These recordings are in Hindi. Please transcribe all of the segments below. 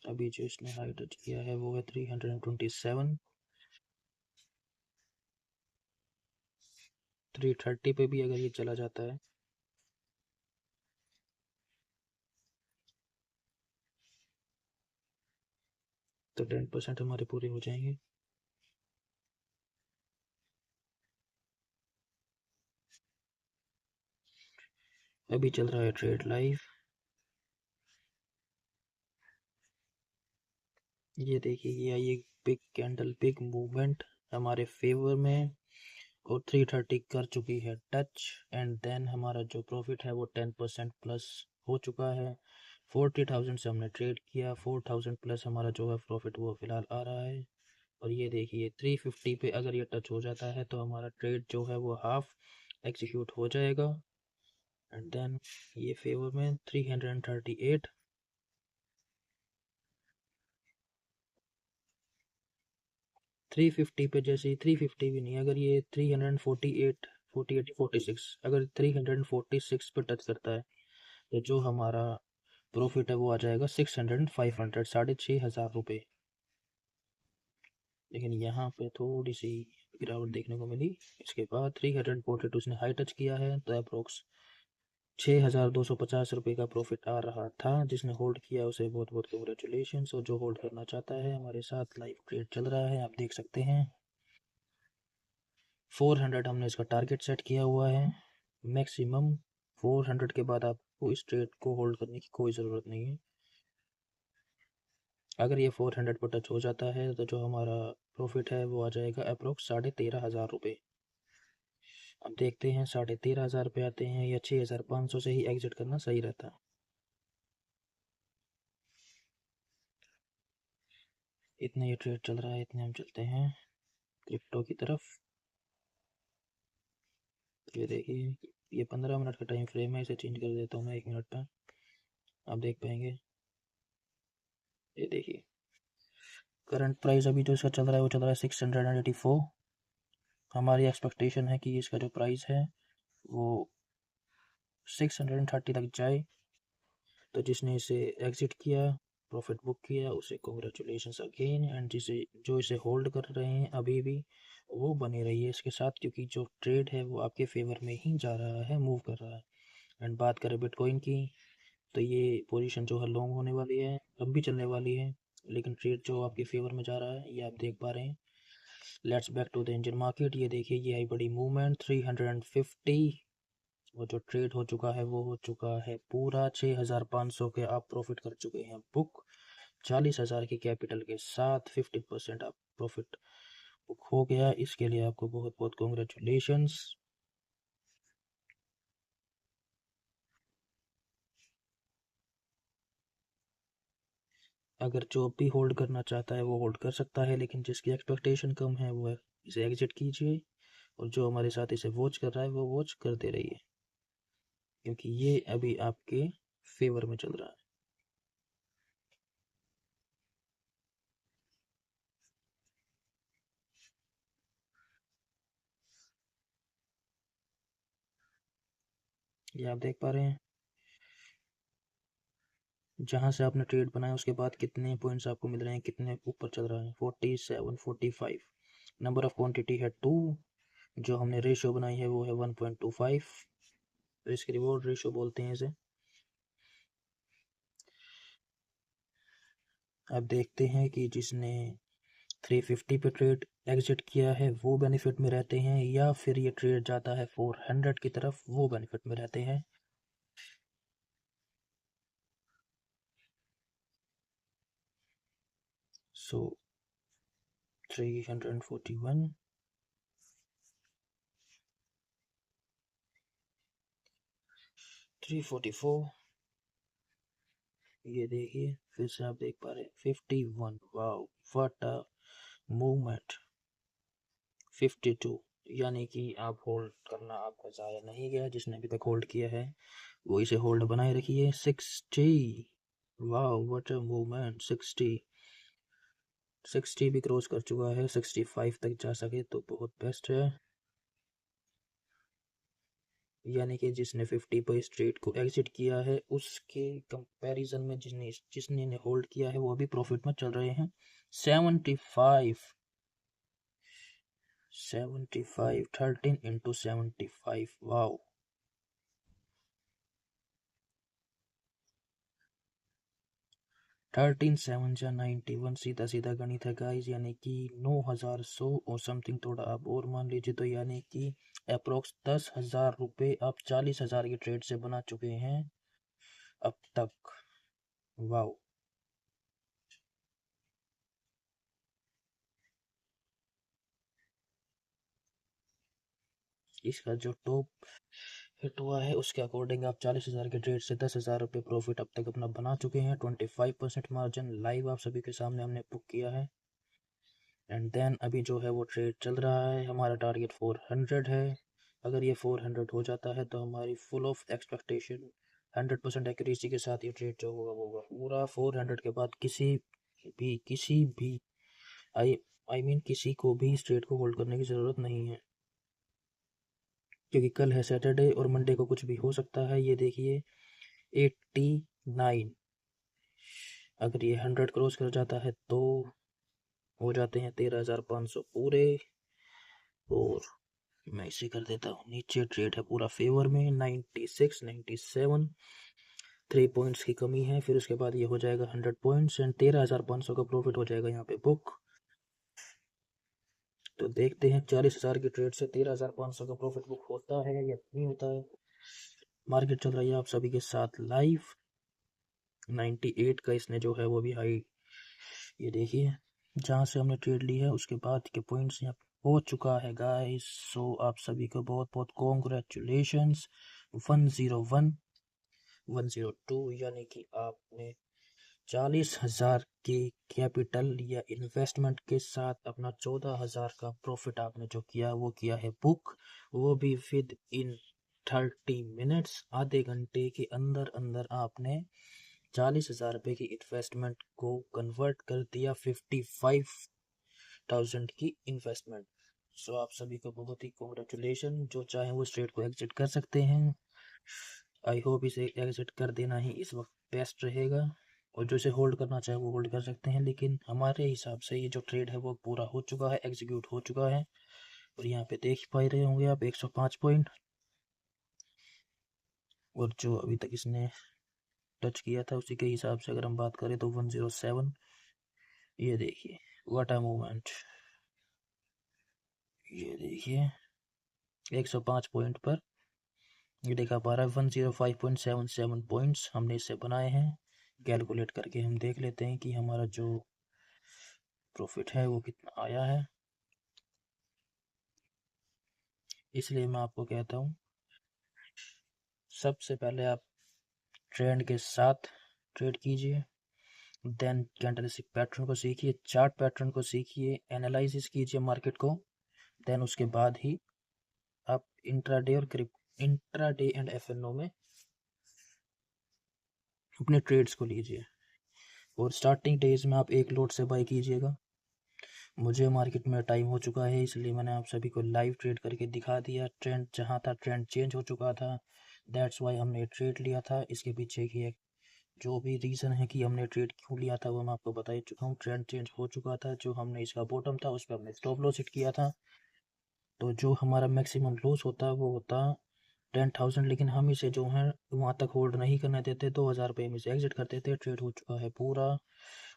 अभी जो इसने हाई टच किया है वो है 327। 330 पे भी अगर ये चला जाता है तो 10% हमारे पूरे हो जाएंगे। अभी चल रहा है ट्रेड लाइव। ये देखिए ये आई एक बिग कैंडल, बिग मूवमेंट हमारे फेवर में, और 330 कर चुकी है टच। एंड देन हमारा जो प्रॉफिट है वो 10% प्लस हो चुका है। 40,000 से हमने ट्रेड किया, 4,000 प्लस हमारा जो है प्रॉफिट वो फिलहाल आ रहा है। और ये देखिए 350 पे अगर ये टच हो जाता है तो हमारा ट्रेड जो है वो हाफ एग्जीक्यूट हो जाएगा। एंड देन ये फेवर में 338। 350 पे जैसे ही 350 भी नहीं, अगर ये 348, 48, 46, अगर 346 पे टच करता है तो जो हमारा प्रॉफिट है वो आ जाएगा 600, 500, 6,500 रुपये। लेकिन यहाँ पे थोड़ी सी गिरावट देखने को मिली। इसके बाद 342 उसने हाई टच किया है तो अप्रोक्स 6,250 रुपये का प्रॉफिट आ रहा था। जिसने होल्ड किया उसे बहुत बहुत कंग्रेचुलेशन। और जो होल्ड करना चाहता है हमारे साथ लाइव ट्रेड चल रहा है, आप देख सकते हैं। 400 हमने इसका टारगेट सेट किया हुआ है मैक्सिमम। 400 के बाद आपको इस ट्रेड को होल्ड करने की कोई ज़रूरत नहीं है। अगर ये 400 पर टच हो जाता है तो जो हमारा प्रॉफिट है वो आ जाएगा अप्रोक्स 13,500 रुपये। अब देखते हैं 13,500 पे आते हैं या 6,500 से ही एग्जिट करना सही रहता है। इतने ये ट्रेड चल रहा है, इतने हम चलते हैं क्रिप्टो की तरफ। ये देखिए ये 15 मिनट का टाइम फ्रेम है, इसे चेंज कर देता हूँ मैं 1 मिनट पर, आप देख पाएंगे। ये देखिए करंट प्राइस अभी जो इसका चल रहा है वो चल रहा है 684। हमारी एक्सपेक्टेशन है कि इसका जो प्राइस है वो 630 तक जाए। तो जिसने इसे एग्जिट किया, प्रॉफिट बुक किया, उसे कॉन्ग्रेचुलेशंस अगेन। एंड जिसे जो इसे होल्ड कर रहे हैं अभी भी, वो बने रहिए इसके साथ, क्योंकि जो ट्रेड है वो आपके फेवर में ही जा रहा है, मूव कर रहा है। एंड बात करें बिटकॉइन की तो ये पोजीशन जो है लॉन्ग होने वाली है, लंबी चलने वाली है। लेकिन ट्रेड जो आपके फेवर में जा रहा है ये आप देख पा रहे हैं। Let's back to the Indian market. ये देखिए ये आई बड़ी मूवमेंट 350। वो जो ट्रेड हो चुका है वो हो चुका है पूरा 6,500 के आप प्रॉफिट कर चुके हैं बुक। 40,000 की कैपिटल के साथ 50% आप प्रॉफिट बुक हो गया। इसके लिए आपको बहुत बहुत कॉन्ग्रेचुलेशंस। अगर जो भी होल्ड करना चाहता है वो होल्ड कर सकता है, लेकिन जिसकी एक्सपेक्टेशन कम है वो इसे एग्जिट कीजिए। और जो हमारे साथ इसे वॉच कर रहा है वो वॉच करते रहिए, क्योंकि ये अभी आपके फेवर में चल रहा है। ये आप देख पा रहे हैं जहाँ से आपने ट्रेड बनाया उसके बाद कितने पॉइंट्स आपको मिल रहे हैं, कितने ऊपर चल रहा है। 47, 45। नंबर ऑफ क्वांटिटी है 2। जो हमने रेशियो बनाई है वो है 1.25। रिस्क रिवॉर्ड रेशियो बोलते हैं इसे। अब देखते हैं कि जिसने 350 पे ट्रेड एग्जिट किया है वो बेनिफिट में रहते हैं, या फिर ये ट्रेड जाता है 400 की तरफ, वो बेनिफिट में रहते हैं। सो 341, 344। ये देखिए फिर से आप देख पा रहे हैं 51। Wow what a movement. 52, यानी कि आप होल्ड करना आपका ज़ाया नहीं गया। जिसने अभी तक होल्ड किया है वो इसे होल्ड बनाए रखिए। 60। Wow what a movement. 60, 60 भी क्रॉस कर चुका है। 65 तक जा सके तो बहुत बेस्ट है। यानी कि जिसने 50 पे इस ट्रेड को एग्जिट किया है उसके कंपैरिजन में जिसने जिसने ने होल्ड किया है वो अभी प्रॉफिट में चल रहे हैं। 75 75 13 इंटू 75 वाओ। 13 7 जा 91 सीधा सीधा गणित है गाइस, यानी कि 9100 और समथिंग, थोड़ा आप और मान लीजिए तो यानी कि अप्रोक्स 10,000 रुपये आप 40,000 के ट्रेड से बना चुके हैं अब तक। वाओ। इसका जो टॉप हिट हुआ है उसके अकॉर्डिंग आप 40,000 के ट्रेड से 10,000 रुपये प्रॉफिट अब तक अपना बना चुके हैं। 25% मार्जिन लाइव आप सभी के सामने हमने बुक किया है। एंड देन अभी जो है वो ट्रेड चल रहा है, हमारा टारगेट 400 है। अगर ये 400 हो जाता है तो हमारी फुल ऑफ एक्सपेक्टेशन 100% एक्यूरेसी के साथ ये ट्रेड जो होगा वो होगा पूरा। 400 के बाद किसी भी आई आई मीन किसी को भी इस ट्रेड को होल्ड करने की ज़रूरत नहीं है, क्योंकि कल है सैटरडे और मंडे को कुछ भी हो सकता है। ये देखिए 89, अगर ये 100 क्रॉस कर जाता है तो हो जाते हैं 13,500 पूरे। और मैं इसे कर देता हूँ नीचे, ट्रेड है पूरा फेवर में 96 97, 3 पॉइंट्स की कमी है। फिर उसके बाद ये हो जाएगा 100 पॉइंट्स एंड 13,500 का प्रॉफिट हो जाएगा यहाँ पे बुक। तो देखते हैं 40,000 की ट्रेड से 13,500 का प्रॉफिट बुक होता है या नहीं होता है। मार्केट चल रही है आप सभी के साथ लाइव। 98 का इसने जो है वो भी हाई, ये देखिए जहाँ से हमने ट्रेड ली है उसके बाद के पॉइंट्स यहाँ हो चुका है गाइस। सो आप सभी को बहुत बहुत कॉन्ग्रेचुलेशंस। 101 102 यानी कि आपने 40,000 के कैपिटल या इन्वेस्टमेंट के साथ अपना 14,000 का प्रॉफिट आपने जो किया वो किया है बुक, वो भी विद इन 30 मिनट्स। आधे घंटे के अंदर अंदर आपने 40,000 रुपये की इन्वेस्टमेंट को कन्वर्ट कर दिया 55,000 की इन्वेस्टमेंट। सो आप सभी को बहुत ही कॉन्ग्रेचुलेशन। जो चाहे वो ट्रेड को एग्जिट कर सकते हैं। आई होप इसे एग्जिट कर देना ही इस वक्त बेस्ट रहेगा, और जो इसे होल्ड करना चाहे वो होल्ड कर सकते हैं। लेकिन हमारे हिसाब से ये जो ट्रेड है वो पूरा हो चुका है, एग्जीक्यूट हो चुका है। और यहाँ पे देख पा रहे होंगे आप 105 पॉइंट, और जो अभी तक इसने टच किया था उसी के हिसाब से अगर हम बात करें तो 107। ये देखिए व्हाट अ मूवमेंट, ये देखिए 105 पॉइंट पर ये देखा पा रहा है। 105.77 पॉइंट्स हमने इससे बनाए हैं। कैलकुलेट करके हम देख लेते हैं कि हमारा जो प्रॉफिट है वो कितना आया है। इसलिए मैं आपको कहता हूँ सबसे पहले आप ट्रेंड के साथ ट्रेड कीजिए, देन कैंडलस्टिक पैटर्न को सीखिए, चार्ट पैटर्न को सीखिए, एनालिसिस कीजिए मार्केट को, देन उसके बाद ही आप इंट्राडे एंड एफएनओ में अपने ट्रेड्स को लीजिए। और स्टार्टिंग डेज में आप एक लोट से बाई कीजिएगा। मुझे मार्केट में टाइम हो चुका है इसलिए मैंने आप सभी को लाइव ट्रेड करके दिखा दिया। ट्रेंड जहाँ था ट्रेंड चेंज हो चुका था, दैट्स वाई हमने ट्रेड लिया था। इसके पीछे की एक जो भी रीज़न है कि हमने ट्रेड क्यों लिया था वो मैं आपको बता ही चुका हूँ। ट्रेंड चेंज हो चुका था, जो हमने इसका बॉटम था उस पर हमने स्टॉप लॉस हिट किया था। तो जो हमारा मैक्सिमम लॉस होता वो होता 10,000, लेकिन हम इसे जो है वहाँ तक होल्ड नहीं करने देते। 2,000 रुपये में से एग्जिट कर देते। ट्रेड हो चुका है पूरा,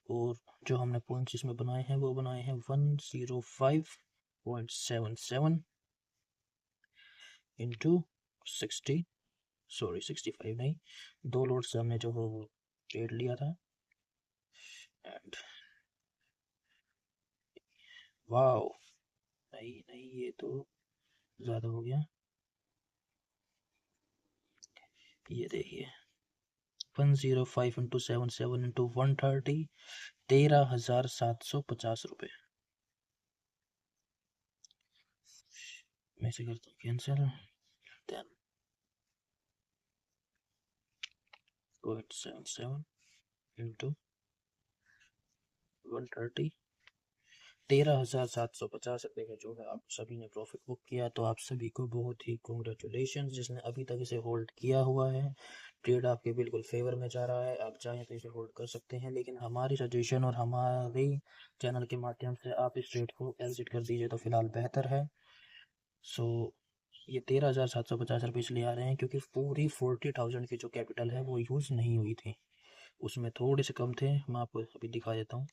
और जो हमने पॉइंट्स इसमें बनाए हैं वो बनाए हैं 105.77 इंटू 60, सॉरी 65 नहीं, दो लोड से हमने जो हो ट्रेड लिया था। एंड वाओ, नहीं नहीं ये तो ज़्यादा हो गया। ये देखिए 105 इंटू 77 इंटू 130, 13,750 रुपये। मैं इसे करता हूँ कैंसिल, देन 0.77 इंटू 130, 13,750 का जो है आप सभी ने प्रॉफिट बुक किया। तो आप सभी को बहुत ही कॉन्ग्रेचुलेशन जिसने अभी तक इसे होल्ड किया हुआ है। ट्रेड आपके बिल्कुल फेवर में जा रहा है, आप चाहें तो इसे होल्ड कर सकते हैं, लेकिन हमारी सजेशन और हमारी चैनल के माध्यम से आप इस ट्रेड को एग्जिट कर दीजिए तो फिलहाल बेहतर है। सो ये 13,750 रुपये इसलिए आ रहे हैं क्योंकि पूरी 40,000 की जो कैपिटल है वो यूज़ नहीं हुई थी, उसमें थोड़े से कम थे। मैं आपको अभी दिखा देता हूँ,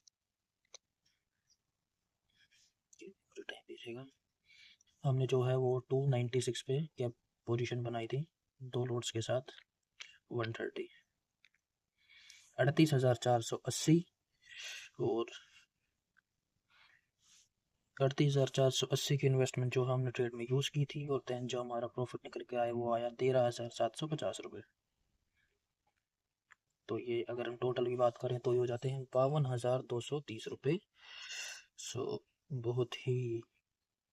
टाइम दीजिएगा। हमने जो है वो 296 पे कैप पोजीशन बनाई थी, 2 लोड्स के साथ 130 38,480 और 38,480 की इन्वेस्टमेंट जो हमने ट्रेड में यूज़ की थी, और दैन जो हमारा प्रॉफिट निकल के आया वो आया 13,750 रुपये। तो ये अगर हम टोटल की बात करें तो ये हो जाते हैं 52,230 रुपये। सो बहुत ही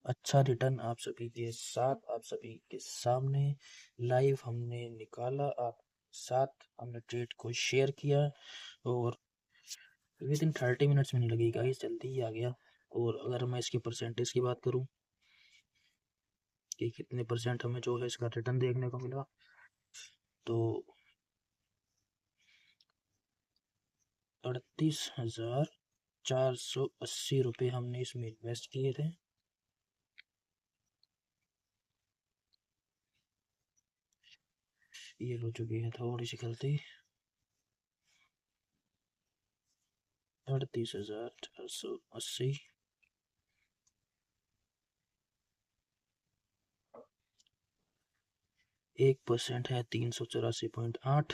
अच्छा रिटर्न आप सभी के साथ, आप सभी के सामने लाइव हमने निकाला, आप साथ हमने ट्रेड को शेयर किया, और विद इन 30 मिनट्स में नहीं लगी गाइस, जल्दी ही आ गया। और अगर मैं इसकी परसेंटेज की बात करूं कि कितने परसेंट हमें जो है इसका रिटर्न देखने को मिला, तो 38,480 रुपये हमने इसमें इन्वेस्ट किए थे। ये हो चुकी है थोड़ी सी गलती, 38,480 1% है 384.8।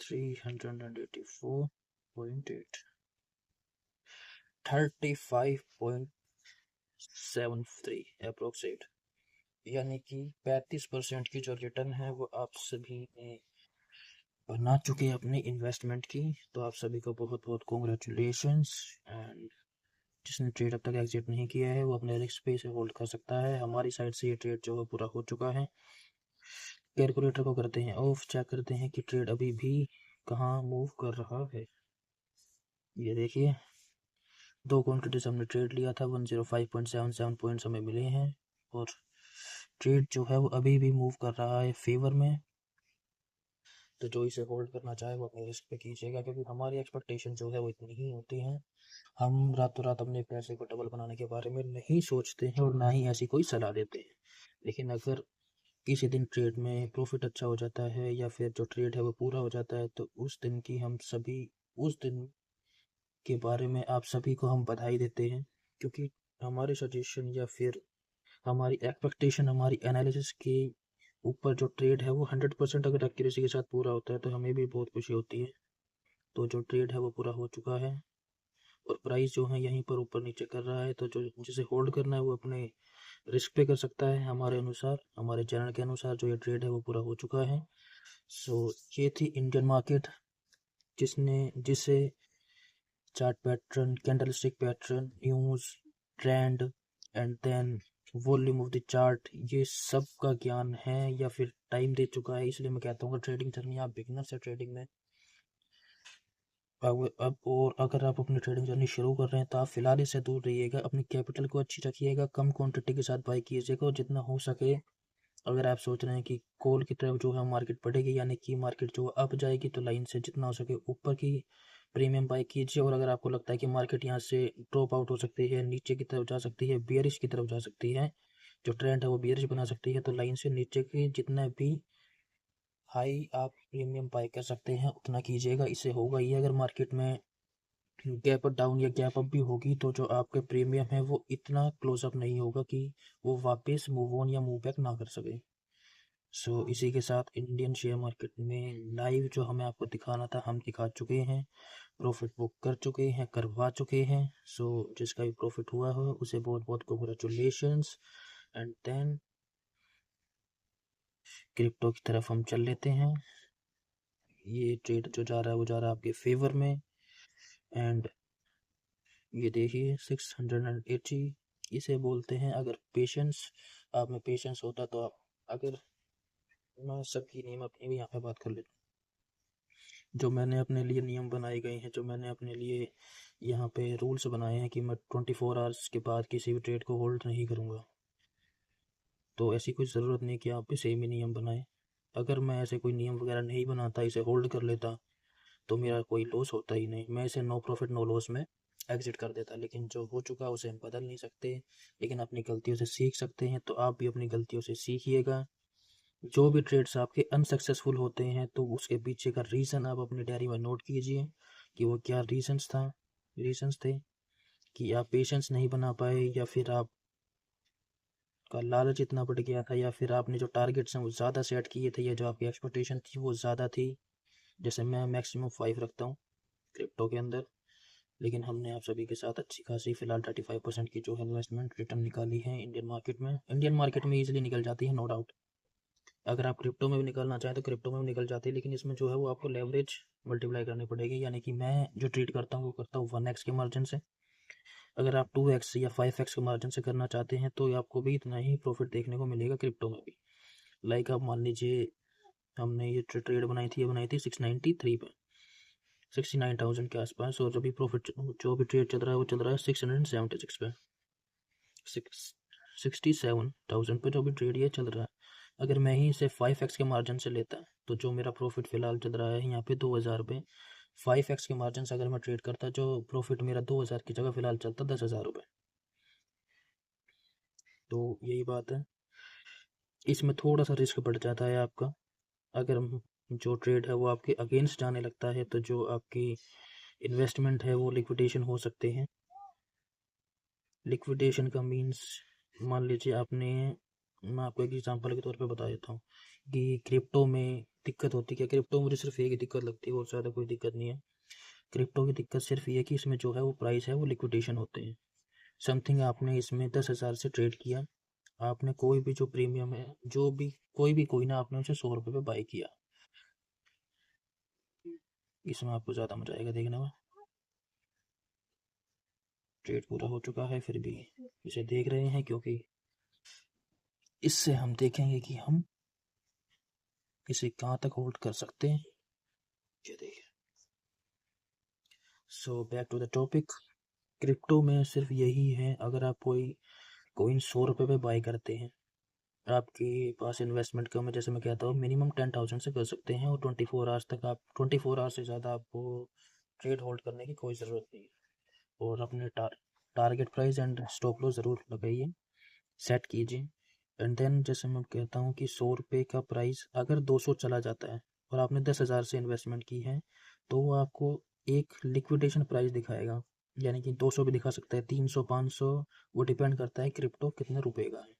384.8 35.73 अप्रोक्सीमेट, यानी कि 35% की जो रिटर्न है वो आप सभी ने बना चुके हैं अपनी इन्वेस्टमेंट की। तो आप सभी को बहुत बहुत कॉन्ग्रेचुलेशंस। एंड जिसने ट्रेड अब तक एग्जिट नहीं किया है वो अपने रिस्क पे इसे होल्ड कर सकता है। हमारी साइड से ये ट्रेड जो है पूरा हो चुका है। कैलकुलेटर को करते हैं ऑफ, चेक करते हैं कि ट्रेड अभी भी कहाँ मूव कर रहा है। ये देखिए, 2 क्वांटिटीज हमने ट्रेड लिया था, 105.77 पॉइंट्स हमें मिले हैं, और ट्रेड जो है वो अभी भी मूव कर रहा है फेवर में। तो जो इसे होल्ड करना चाहे वो अपने रिस्क पे कीजिएगा, क्योंकि हमारी एक्सपेक्टेशन जो है वो इतनी ही होती है। हम रातों रात अपने पैसे को डबल बनाने के बारे में नहीं सोचते हैं और ना ही ऐसी कोई सलाह देते हैं। लेकिन अगर किसी दिन ट्रेड में प्रॉफिट अच्छा हो जाता है या फिर जो ट्रेड है वो पूरा हो जाता है, तो उस दिन की हम सभी, उस दिन के बारे में आप सभी को हम बधाई देते हैं, क्योंकि हमारे सजेशन या फिर हमारी एक्सपेक्टेशन, हमारी एनालिसिस के ऊपर जो ट्रेड है वो 100% अगर एक्यूरेसी के साथ पूरा होता है तो हमें भी बहुत खुशी होती है। तो जो ट्रेड है वो पूरा हो चुका है, और प्राइस जो है यहीं पर ऊपर नीचे कर रहा है। तो जो जिसे होल्ड करना है वो अपने रिस्क पे कर सकता है, हमारे अनुसार, हमारे चैनल के अनुसार जो ये ट्रेड है वो पूरा हो चुका है। सो ये थी इंडियन मार्केट, जिसे chart pattern, candlestick pattern, news, trend, and then volume of the chart, ये सब का ज्ञान है या फिर टाइम दे चुका है। इसलिए मैं कहता हूँ ट्रेडिंग जर्नी, आप बिगिनर्स है ट्रेडिंग में, अब और अगर आप अपनी ट्रेडिंग जर्नी शुरू कर रहे हैं तो आप फिलहाल इससे दूर रहिएगा। अपनी कैपिटल को अच्छी रखिएगा, कम क्वांटिटी के साथ बाई कीजिएगा, और जितना हो सके, अगर आप सोच रहे हैं कि कॉल की तरफ जो है मार्केट बढ़ेगी, यानी कि मार्केट जो अप जाएगी, तो लाइन से जितना हो सके ऊपर की प्रीमियम बाई कीजिए। और अगर आपको लगता है कि मार्केट यहाँ से ड्रॉप आउट हो सकती है, नीचे की तरफ जा सकती है, बियरिश की तरफ जा सकती है, जो ट्रेंड है वो बियरिश बना सकती है, तो लाइन से नीचे के जितना भी हाई आप प्रीमियम बाई कर सकते हैं उतना कीजिएगा। इससे होगा ये, अगर मार्केट में गैप डाउन या गैप अप भी होगी तो जो आपके प्रीमियम है वो इतना क्लोजअप नहीं होगा कि वो वापस मूव ऑन या मूव बैक ना कर सके। सो इसी के साथ इंडियन शेयर मार्केट में लाइव जो हमें आपको दिखाना था हम दिखा चुके हैं, प्रॉफिट बुक कर चुके हैं, करवा चुके हैं। सो जिसका भी प्रॉफिट हुआ हो उसे बहुत बहुत कॉन्ग्रेचुलेशंस। एंड देन क्रिप्टो की तरफ हम चल लेते हैं। ये ट्रेड जो जा रहा है वो जा रहा है आपके फेवर में। एंड ये देखिए 680 इसे बोलते हैं, अगर पेशेंस आप में पेशेंस होता तो आप, अगर मैं सबकी नियम अपनी भी यहाँ पे बात कर लेता हूँ। जो मैंने अपने लिए नियम बनाए गए हैं, जो मैंने अपने लिए यहाँ पे रूल्स बनाए हैं कि मैं 24 आवर्स के बाद किसी भी ट्रेड को होल्ड नहीं करूँगा, तो ऐसी कोई ज़रूरत नहीं कि आप भी सेम ही नियम बनाएं। अगर मैं ऐसे कोई नियम वगैरह नहीं बनाता, इसे होल्ड कर लेता, तो मेरा कोई लॉस होता ही नहीं, मैं इसे नो प्रॉफिट नो लॉस में एग्जिट कर देता। लेकिन जो हो चुका उसे हम बदल नहीं सकते, लेकिन अपनी गलतियों से सीख सकते हैं। तो आप भी अपनी गलतियों से सीखिएगा। जो भी ट्रेड्स आपके अनसक्सेसफुल होते हैं तो उसके पीछे का रीज़न आप अपनी डायरी में नोट कीजिए कि वो क्या रीजंस थे, कि आप पेशेंस नहीं बना पाए, या फिर आप का लालच इतना बढ़ गया था, या फिर आपने जो टारगेट्स हैं वो ज़्यादा सेट किए थे, या जो आपकी एक्सपेक्टेशन थी वो ज़्यादा थी। जैसे मैं मैक्सिमम 5 रखता हूँ क्रिप्टो के अंदर, लेकिन हमने आप सभी के साथ अच्छी खासी फिलहाल 35% की जो है इन्वेस्टमेंट रिटर्न निकाली है इंडियन मार्केट में ईजिली निकल जाती है, नो डाउट। अगर आप क्रिप्टो में भी निकलना चाहें तो क्रिप्टो में भी निकल जाती है, लेकिन इसमें जो है वो आपको लेवरेज मल्टीप्लाई करनी पड़ेगी। यानी कि मैं जो ट्रेड करता हूँ वो करता हूँ 1x के मार्जिन से। अगर आप 2x या 5x के मार्जिन से करना चाहते हैं तो आपको भी इतना ही प्रॉफिट देखने को मिलेगा क्रिप्टो में भी। लाइक आप मान लीजिए, हमने ये ट्रेड बनाई थी 693 पे, 69,000 के आसपास, और अभी प्रॉफिट जो भी ट्रेड चल रहा है वो चल रहा है 676 पे, 67,000 पे जो भी ट्रेड ये चल रहा है। अगर मैं ही इसे 5x के मार्जिन से लेता तो जो मेरा प्रॉफिट फिलहाल चल रहा है यहाँ पे 2,000 पे, 5x के मार्जिन से अगर मैं ट्रेड करता, जो प्रॉफिट मेरा 2,000 की जगह फिलहाल चलता 10,000 रुपये। तो यही बात है, इसमें थोड़ा सा रिस्क बढ़ जाता है आपका। अगर जो ट्रेड है वो आपके अगेंस्ट जाने लगता है तो जो आपकी इन्वेस्टमेंट है वो लिक्विडेशन हो सकते हैं। लिक्विडेशन का मीन्स, मान लीजिए आपने, मैं आपको एक एग्जांपल के तौर पे बता देता हूँ कि क्रिप्टो में दिक्कत होती है। क्रिप्टो में मुझे सिर्फ एक ही दिक्कत लगती है, और ज़्यादा कोई दिक्कत नहीं है। क्रिप्टो की दिक्कत सिर्फ ये कि इसमें जो है वो प्राइस है वो लिक्विडेशन होते हैं। समथिंग आपने इसमें 10,000 से ट्रेड किया, आपने कोई भी जो प्रीमियम है, जो भी कोई भी कोई ना, आपने उसे 100 रुपये पे बाई किया, इसमें आपको ज़्यादा मजा आएगा देखने में। ट्रेड पूरा हो चुका है फिर भी इसे देख रहे हैं, क्योंकि इससे हम देखेंगे कि हम इसे कहाँ तक होल्ड कर सकते हैं। ये देखिए, so back to the topic. Crypto में सिर्फ यही है, अगर आप कोई कोइन 100 रुपये पे बाई करते हैं, आपके पास इन्वेस्टमेंट कम है, जैसे मैं कहता हूँ मिनिमम 10,000 से कर सकते हैं, और 24 आवर्स तक आप 24 आवर्स से ज़्यादा आपको ट्रेड होल्ड करने की कोई ज़रूरत नहीं है। और अपने target price and stop loss ज़रूर लगाइए, सेट कीजिए। एंड देन जैसे मैं कहता हूँ कि 100 रुपये का प्राइस अगर 200 चला जाता है और आपने 10,000 से इन्वेस्टमेंट की है, तो वो आपको एक लिक्विडेशन प्राइस दिखाएगा। यानी कि 200 भी दिखा सकता है, 300, 500, वो डिपेंड करता है क्रिप्टो कितने रुपए का है।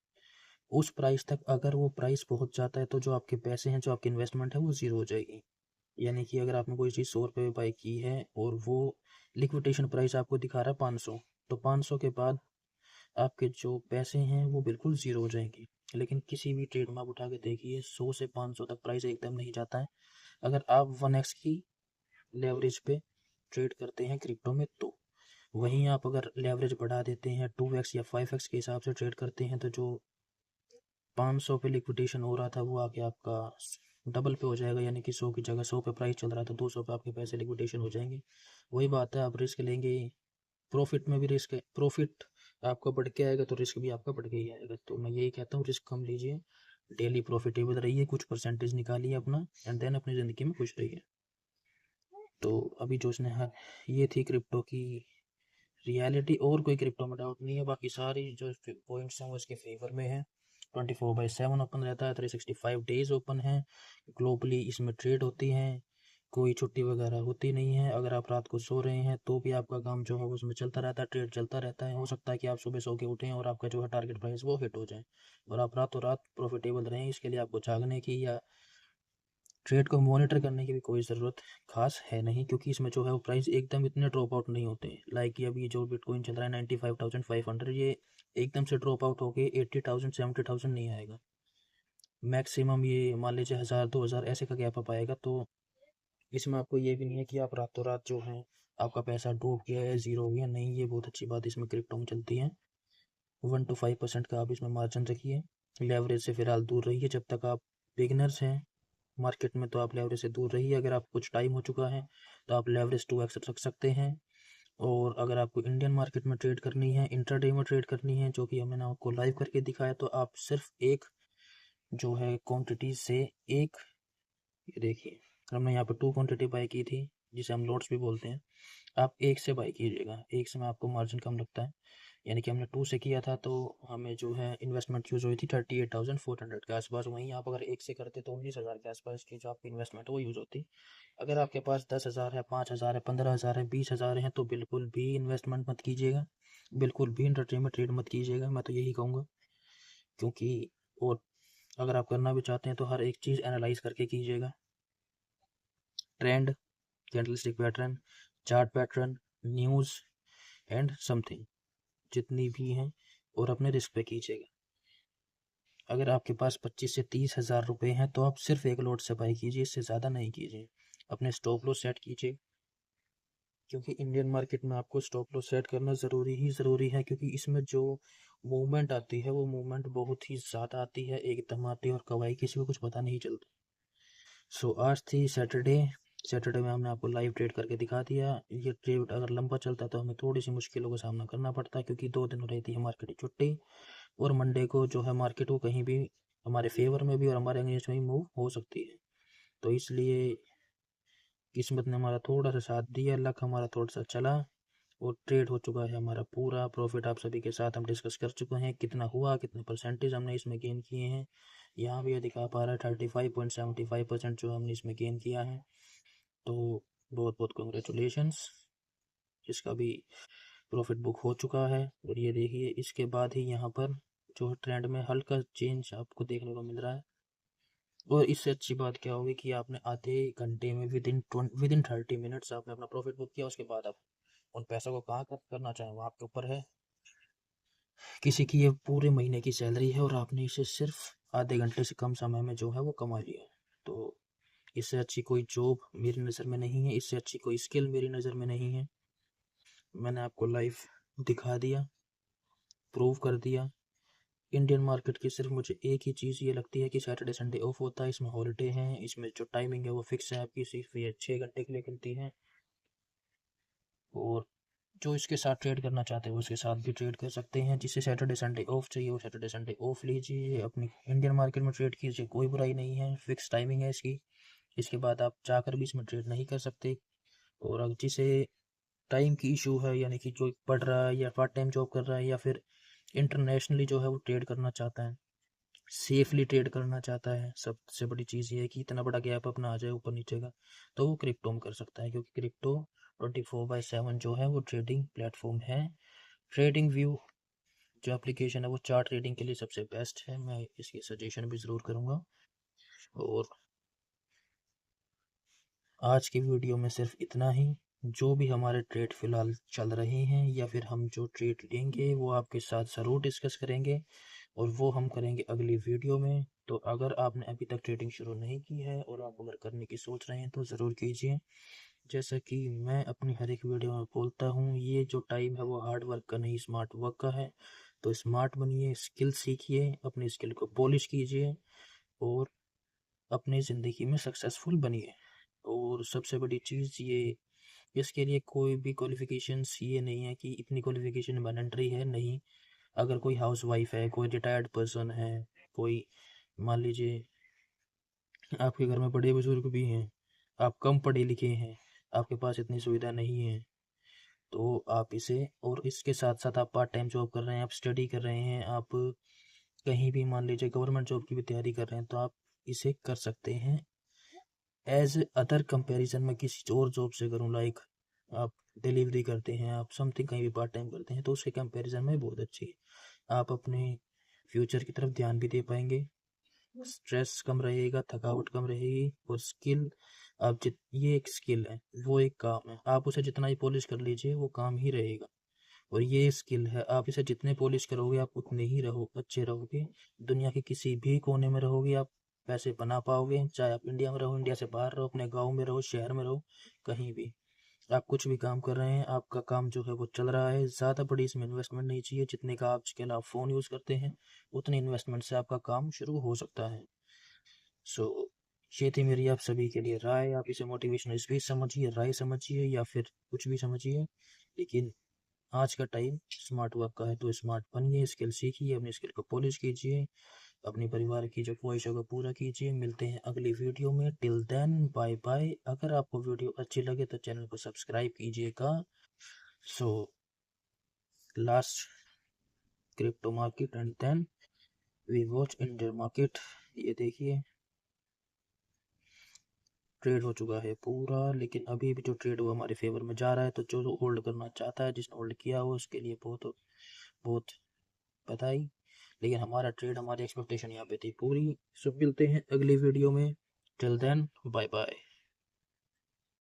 उस प्राइस तक अगर वो प्राइस पहुंच जाता है तो जो आपके पैसे हैं, जो आपकी इन्वेस्टमेंट है वो ज़ीरो हो जाएगी। यानी कि अगर आपने कोई चीज़ 100 रुपये में बाई की है और वो लिक्विडेशन प्राइस आपको दिखा रहा है 500, तो 500 के बाद आपके जो पैसे हैं वो बिल्कुल ज़ीरो हो जाएंगे। लेकिन किसी भी ट्रेड में आप उठा के देखिए, 100 से 500 तक प्राइस एकदम नहीं जाता है। अगर आप 1x की लेवरेज पे ट्रेड करते हैं क्रिप्टो में, तो वहीं आप अगर लेवरेज बढ़ा देते हैं 2x या 5x के हिसाब से ट्रेड करते हैं, तो जो 500 पे लिक्विडेशन हो रहा था वो आके आपका डबल पे हो जाएगा। यानी कि 100 की जगह 100 पे प्राइस चल रहा था, 200 पे आपके पैसे लिक्विडेशन हो जाएंगे। वही बात है, आप रिस्क लेंगे, प्रॉफिट में भी रिस्क है, प्रॉफिट आपका बढ़ के आएगा तो रिस्क भी आपका बढ़ के ही आएगा। तो मैं यही कहता हूँ, रिस्क कम लीजिए, डेली प्रॉफिटेबल रहिए, कुछ परसेंटेज निकालिए अपना, एंड देन अपनी ज़िंदगी में खुश रहिए। तो अभी जो उसने ये थी क्रिप्टो की रियलिटी, और कोई क्रिप्टो में डाउट नहीं है। बाकी सारी जो पॉइंट्स हैं वो इसके फेवर में है। 24/7 ओपन रहता है, 365 डेज ओपन है, ग्लोबली इसमें ट्रेड होती हैं, कोई छुट्टी वगैरह होती नहीं है। अगर आप रात को सो रहे हैं तो भी आपका काम जो है वो उसमें चलता रहता है, ट्रेड चलता रहता है। हो सकता है कि आप सुबह सो के उठें और आपका जो है टारगेट प्राइस वो हिट हो जाए, और आप रातों रात प्रॉफिटेबल रहें। इसके लिए आपको जागने की या ट्रेड को मॉनिटर करने की भी कोई ज़रूरत खास है नहीं, क्योंकि इसमें जो है वो प्राइस एकदम इतने ड्रॉप आउट नहीं होते। लाइक कि अभी जो बिटकॉइन चल रहा है 95,500, ये एकदम से ड्रॉप आउट होके 80,000 70,000 नहीं आएगा। मैक्सिमम ये मान लीजिए 1,000 2,000 ऐसे का गैप अप आएगा। तो इसमें आपको ये भी नहीं है कि आप रातों रात जो है आपका पैसा डूब गया है, ज़ीरो हो गया, नहीं, ये बहुत अच्छी बात इसमें क्रिप्टो में चलती है। 1 to 5% का आप इसमें मार्जिन रखिए। लेवरेज से फिलहाल दूर रहिए जब तक आप बिगनर्स हैं मार्केट में, तो आप लेवरेज से दूर रहिए। अगर आपको कुछ टाइम हो चुका है तो आप लेवरेज 2x रख सकते हैं। और अगर आपको इंडियन मार्केट में ट्रेड करनी है, इंट्राडे में ट्रेड करनी है, जो कि मैंने आपको लाइव करके दिखाया, तो आप सिर्फ एक जो है क्वांटिटी से एक, ये देखिए हमने यहाँ पे 2 क्वांटिटी बाई की थी जिसे हम लॉट्स भी बोलते हैं। आप एक से बाई कीजिएगा, एक से में आपको मार्जिन कम लगता है। यानी कि हमने 2 से किया था तो हमें जो है इन्वेस्टमेंट यूज़ हुई थी 38,400 के आसपास। वहीं आप अगर एक से करते तो 19,000 के आसपास की जो आपकी इन्वेस्टमेंट वो यूज़ होती। अगर आपके पास 10,000 है, 5,000 है, 15,000 है, 20,000 है, तो बिल्कुल भी इन्वेस्टमेंट मत कीजिएगा, बिल्कुल भी इंट्राडे में ट्रेड मत कीजिएगा, मैं तो यही कहूँगा। क्योंकि और अगर आप करना भी चाहते हैं तो हर एक चीज़ एनालाइज करके कीजिएगा। Trend, candlestick pattern, chart pattern, news and something जितनी भी हैं, और अपने रिस्क पे कीजिएगा। अगर आपके पास 25 से 30,000 रुपये हैं तो आप सिर्फ एक लॉट से बाई कीजिए, इससे ज़्यादा नहीं कीजिए। अपने स्टॉप लॉस सेट कीजिए, क्योंकि इंडियन मार्केट में आपको स्टॉप लॉस सेट करना ज़रूरी है, क्योंकि इसमें जो मूवमेंट आती है वो मूवमेंट बहुत ही ज़्यादा आती है, एकदम आती है, और कब आई किसी को कुछ पता नहीं चलता। सो आज थी सैटरडे में हमने आपको लाइव ट्रेड करके दिखा दिया। ये ट्रेड अगर लंबा चलता तो हमें थोड़ी सी मुश्किलों का सामना करना पड़ता, क्योंकि 2 दिन रहती है मार्केट की छुट्टी, और मंडे को जो है मार्केट वो कहीं भी हमारे फेवर में भी और हमारे अगेंस्ट में भी मूव हो सकती है। तो इसलिए किस्मत ने हमारा थोड़ा सा साथ दिया, लक हमारा थोड़ा सा चला, और ट्रेड हो चुका है हमारा पूरा। प्रॉफिट आप सभी के साथ हम डिस्कस कर चुके हैं, कितना हुआ, कितने परसेंटेज हमने इसमें गेन किए हैं। यहाँ भी दिखा पा रहा है 35.75% जो हमने इसमें गेन किया है। तो बहुत बहुत कॉन्ग्रेचुलेशंस, इसका भी प्रॉफिट बुक हो चुका है। और ये देखिए इसके बाद ही यहाँ पर जो ट्रेंड में हल्का चेंज आपको देखने को मिल रहा है। और इससे अच्छी बात क्या होगी कि आपने आधे घंटे में विद इन 30 मिनट्स आपने अपना प्रॉफिट बुक किया। उसके बाद आप उन पैसों को कहाँ खर्च करना चाहें वो आपके ऊपर है। किसी की ये पूरे महीने की सैलरी है और आपने इसे सिर्फ आधे घंटे से कम समय में जो है वो कमा लिया। तो इससे अच्छी कोई जॉब मेरी नज़र में नहीं है, इससे अच्छी कोई स्किल मेरी नज़र में नहीं है। मैंने आपको लाइव दिखा दिया, प्रूव कर दिया। इंडियन मार्केट की सिर्फ मुझे एक ही चीज़ ये लगती है कि सैटरडे संडे ऑफ होता है, इसमें हॉलीडे हैं, इसमें जो टाइमिंग है वो फिक्स है आपकी, सिर्फ ये 6 घंटे के लिए खुलती है। और जो इसके साथ ट्रेड करना चाहते हैं वो उसके साथ भी ट्रेड कर सकते हैं। जिसे सैटरडे संडे ऑफ चाहिए वो सैटरडे संडे ऑफ लीजिए, अपनी इंडियन मार्केट में ट्रेड कीजिए, कोई बुराई नहीं है, फिक्स टाइमिंग है इसकी। इसके बाद आप चाहकर भी इसमें ट्रेड नहीं कर सकते। और अब जिसे टाइम की इशू है, यानी कि जो पढ़ रहा है या पार्ट टाइम जॉब कर रहा है या फिर इंटरनेशनली जो है वो ट्रेड करना चाहता है, सेफली ट्रेड करना चाहता है, सबसे बड़ी चीज़ ये है कि इतना बड़ा गैप अपना आ जाए ऊपर नीचे का, तो वो क्रिप्टो में कर सकता है। क्योंकि क्रिप्टो 24/7 जो है वो ट्रेडिंग प्लेटफॉर्म है। ट्रेडिंग व्यू जो एप्लीकेशन है वो चार्ट ट्रेडिंग के लिए सबसे बेस्ट है, मैं इसकी सजेशन भी ज़रूर करूँगा। और आज की वीडियो में सिर्फ इतना ही। जो भी हमारे ट्रेड फ़िलहाल चल रहे हैं या फिर हम जो ट्रेड लेंगे वो आपके साथ ज़रूर डिस्कस करेंगे, और वो हम करेंगे अगली वीडियो में। तो अगर आपने अभी तक ट्रेडिंग शुरू नहीं की है और आप अगर करने की सोच रहे हैं तो ज़रूर कीजिए। जैसा कि मैं अपनी हर एक वीडियो में बोलता हूँ, ये जो टाइम है वो हार्ड वर्क का नहीं स्मार्ट वर्क का है। तो स्मार्ट बनिए, स्किल सीखिए, अपनी स्किल को पॉलिश कीजिए, और अपनी ज़िंदगी में सक्सेसफुल बनिए। और सबसे बड़ी चीज़ ये, इसके लिए कोई भी क्वालिफिकेशंस ये नहीं है कि इतनी क्वालिफिकेशन मैंडेटरी है, नहीं। अगर कोई हाउस वाइफ है, कोई रिटायर्ड पर्सन है, कोई मान लीजिए आपके घर में बड़े बुजुर्ग भी हैं, आप कम पढ़े लिखे हैं, आपके पास इतनी सुविधा नहीं है, तो आप इसे, और इसके साथ साथ आप पार्ट टाइम जॉब कर रहे हैं, आप स्टडी कर रहे हैं, आप कहीं भी मान लीजिए गवर्नमेंट जॉब की भी तैयारी कर रहे हैं, तो आप इसे कर सकते हैं। एज अदर कंपैरिजन में किसी और जॉब से करूँ, लाइक आप डिलीवरी करते हैं, आप समथिंग कहीं भी पार्ट टाइम करते हैं, तो उसके कंपैरिजन में बहुत अच्छी है। आप अपने फ्यूचर की तरफ ध्यान भी दे पाएंगे, स्ट्रेस कम रहेगा, थकावट कम रहेगी, और स्किल आप ये एक स्किल है, वो एक काम है, आप उसे जितना ही पॉलिश कर लीजिए वो काम ही रहेगा। और ये स्किल है, आप इसे जितने पॉलिश करोगे आप उतने ही अच्छे रहोगे। दुनिया के किसी भी कोने में रहोगे आप पैसे बना पाओगे, चाहे आप इंडिया में रहो, इंडिया से बाहर रहो, अपने गाँव में रहो, शहर में रहो, कहीं भी आप कुछ भी काम कर रहे हैं, आपका काम जो है वो चल रहा है, ज़्यादा बड़ी इसमें इन्वेस्टमेंट नहीं चाहिए, जितने का आजकल आप फ़ोन यूज़ करते हैं उतनी इन्वेस्टमेंट से आपका काम शुरू हो सकता है। सो ये थी मेरी आप सभी के लिए राय। आप इसे मोटिवेशनल स्पीच समझिए, राय समझिए या फिर कुछ भी समझिए, लेकिन आज का टाइम स्मार्ट वर्क का है, तो स्मार्ट बनिए, स्किल सीखिए, अपनी स्किल को पॉलिश कीजिए, अपने परिवार की जो ख्वाहिशों को पूरा कीजिए। मिलते हैं अगली वीडियो में, टिल देन बाय बाय। अगर आपको वीडियो अच्छी लगे तो चैनल को सब्सक्राइब कीजिएगा। So last crypto market and then we watch Indian market. ये देखिए ट्रेड हो चुका है पूरा, लेकिन अभी भी जो ट्रेड वो हमारे फेवर में जा रहा है, तो जो होल्ड करना चाहता है, जिसने होल्ड किया हो उसके लिए बहुत बहुत बधाई। लेकिन हमारा ट्रेड, हमारी एक्सपेक्टेशन यहाँ पे थी पूरी। सब मिलते हैं अगली वीडियो में, टिल देन बाय बाय।